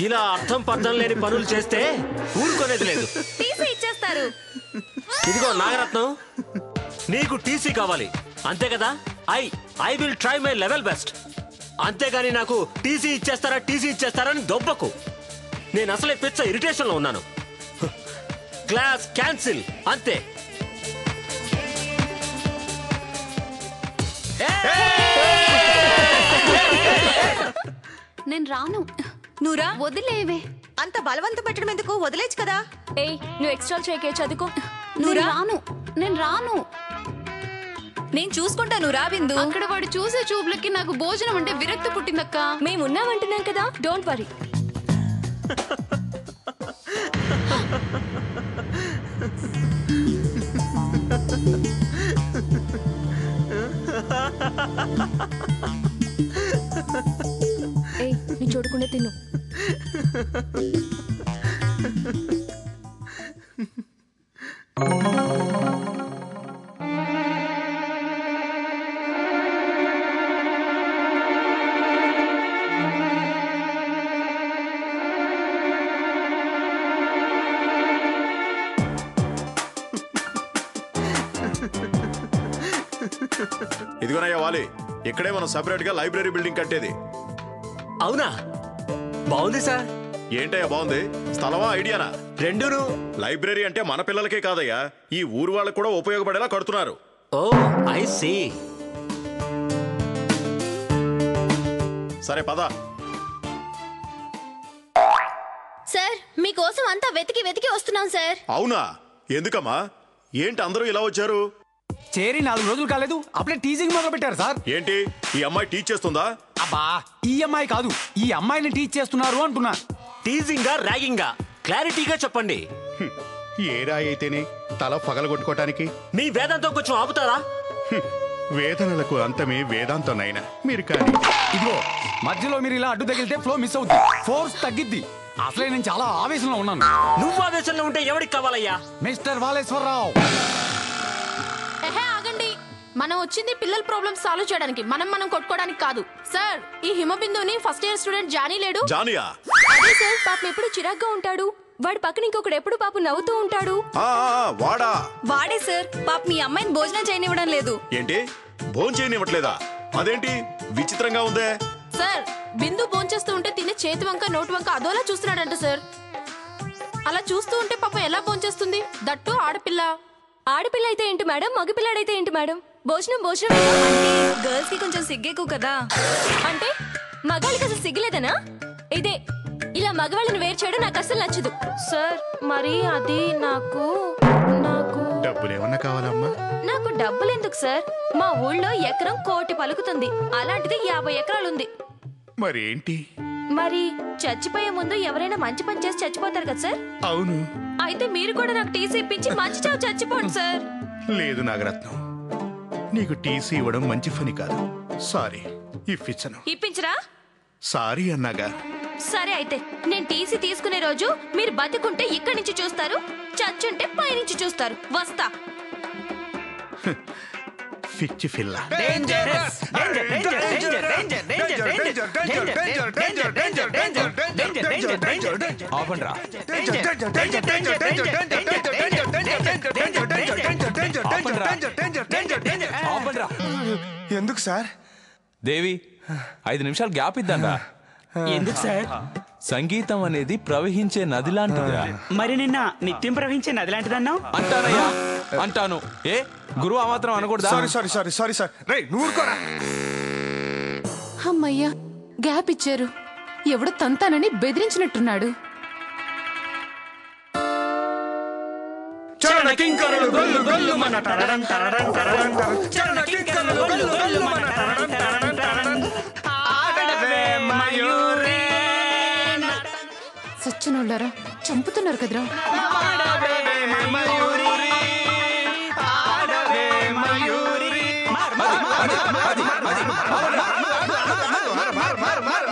ఇలా అర్థం పర్థం లేని పనులు చేస్తే ఊరుకునేది లేదు. టీసీ ఇచ్చేస్తారు. ఇదిగో నాగరత్నం, నీకు టీసీ కావాలి అంతే కదా? I will try my level best. అంతేగాని నాకు టీసీ ఇచ్చేస్తారా అని దొబ్బకు. నేను అసలే పిచ్చ ఇరిటేషన్ లో ఉన్నాను. క్లాస్ క్యాన్సిల్ అంతే. నేను రాను. నువ్వురా. వదిలేవే. అంత బలవంతం పెట్టడం ఎందుకు? వదిలేచ్చు కదా. ఏయ్, నువ్వు ఎక్స్ట్రా చేయకే, చదువుకో. నువ్వు రాను. నేను రాను. నేను చూసుకుంటాను. రా బిందు. అక్కడ వాడు చూసే చూపులకి నాకు భోజనం అంటే విరక్తి పుట్టిందక్క. మేమున్నామంటున్నాం కదా, డోంట్ వరీ. ఏయ్, నీ చూడకుండా తిను. ఇదిగోనయ్యా వాలి, ఇక్కడే మనం సెపరేట్ గా లైబ్రరీ బిల్డింగ్ కట్టేది. అవునా? బాగుంది సార్. ఏంటయ్యా బాగుంది? స్థలమా ఐడియానా? రెండును. లైబ్రరీ అంటే మన పిల్లలకే కాదయ్యా, ఈ ఊరు వాళ్ళకు కూడా ఉపయోగపడేలా కడుతున్నారు. ఓ ఐ సీ. సరే పద. సార్, మీకోసం అంతా వెతికి వెతికి వస్తున్నాం సార్. అవునా? ఎందుకమ్మా? ఏంటి అందరూ ఇలా వచ్చారు? చేరి 4 రోజులు కాలేదు, అప్పుడే టీచింగ్ మొదలు పెట్టారు సార్. ఏంటి ఈ అమ్మాయి టీచ్ చేస్తుందా? అబ్బా, ఈ అమ్మాయి కాదు, ఈ అమ్మాయిని టీచ్ చేస్తున్నారు అంటున్నా. టీజింగా ర్యాగింగా క్లారిటీగా చెప్పండి. ఏ రాయి అయితేనే తల పగలగొట్టుకోవటానికి? మీ వేదంతో కొంచెం ఆపుతారా? వేదనలకు అంతమే వేదాంతం నైనా మీరు కానీ. ఇదిగో, మధ్యలో మీరు ఇలా అడ్డు తగిలితే ఫ్లో మిస్ అవుద్ది, ఫోర్స్ తగ్గిద్ది. అసలే నేను చాలా ఆవేశంలో ఉన్నాను. నువ్వు ఆవేశంలో ఉంటే ఎవరికి కావాలయ్యా? మిస్టర్ వాలేశ్వరరావు. ఆగండి. మనం వచ్చింది పిల్లల ప్రాబ్లమ్స్ సాల్వ్ చేయడానికి, మనం కొట్టుకోవడానికి కాదు. సార్, ఈ హిమబిందుని ఫస్ట్ ఇయర్ స్టూడెంట్ జానీ లేడు? జానియా? అదే సార్, పాపం ఎప్పుడు చిరాగ్గా ఉంటాడు. వాడి పక్కన ఇంకొకడు ఎప్పుడు పాపం నవ్వుతూ ఉంటాడు. వాడా? వాడే సార్, పాప మీ అమ్మాయిని భోజనం చేయనివ్వడం లేదు. ఏంటి భోజనం చేయనివ్వట్లేదా? అదేంటి విచిత్రంగా ఉందే. సార్, బిందు భోంచేస్తూ ఉంటే తినే చేతి వంక నోటి వంక అదోలా చూస్తున్నాడంట సార్. అలా చూస్తూ ఉంటే పాపం ఎలా భోంచేస్తుంది? దట్టు ఆడపిల్ల. ఆడపిల్ల అయితే ఏంటి మేడం, మగపిల్లాడైతే ఏంటి మేడం? భోజనం అంటే గర్ల్స్ కి కొంచెం సిగ్గెక్కువ కదా. అంటే మగాళ్ళకి అసలు సిగ్గులేదనా? ఇదే ఇలా మగవాళ్ళని వేరు చేయడం నాకు అసలు నచ్చదు సార్. మరి అది నాకు డబ్బులు ఏమన్నా కావాలమ్మా? నాకు డబ్బులు ఎందుకు సార్? మా ఊళ్ళో ఎకరం 1 కోటి పలుకుతుంది, అలాంటిది 50 ఎకరాలుంది. మరి ఏంటి? మరి చచ్చిపోయే ముందు ఎవరైనా మంచి పని చేసి చచ్చిపోతారు కదా సార్? అవును. అయితే మీరు కూడా నాకు టీసీ ఇప్పించి మంచి చావు చచ్చిపోండి సార్. లేదు నాగరత్నం, నీకు టీసీ ఇవ్వడం మంచి పని కాదు. సారీ, ఇప్పించను. ఇప్పించరా? సారీ అన్నాగా. సరే, అయితే నేను టీసీ తీసుకునే రోజు మీరు బతికుంటే ఇక్కడి నుంచి చూస్తారు, చచ్చుంటే పైనుంచి చూస్తారు. వస్తా. పిచ్చి పిల్ల. ఎందుకు సార్? దేవి, 5 నిమిషాలు గ్యాప్ ఇద్దాంరా. ఎందుకు సార్? సంగీతం అనేది ప్రవహించే నది లాంటిదిరా. మరి నిన్న నిత్యం ప్రవహించే నది లాంటిదన్నావు. అంటానయ్యా, అంటాను. ఏ గురువు ఆ మాత్రం అనకూడదా? Sorry sir. రేయ్, నువ్వు కూడా. అమ్మయ్యా, గ్యాప్ ఇచ్చారు. ఎవడో తంతానని బెదిరించినట్టున్నాడు. చరణ కింకరులు గొల్లు గొల్లు మన టరడం టరడం టరడం టరడం. చరణ కింకరులు గొల్లు గొల్లు మన టరడం టరడం టరడం. ఆడవే మయూరే. సచ్చినోళ్ళారా, చంపుతున్నారు కదరా. ఆడవే మయూరి, ఆడవే మయూరి. మార్ మార్ మార్ మార్ మార్ మార్ మార్ మార్ మార్ మార్ మార్ మార్ మార్ మార్.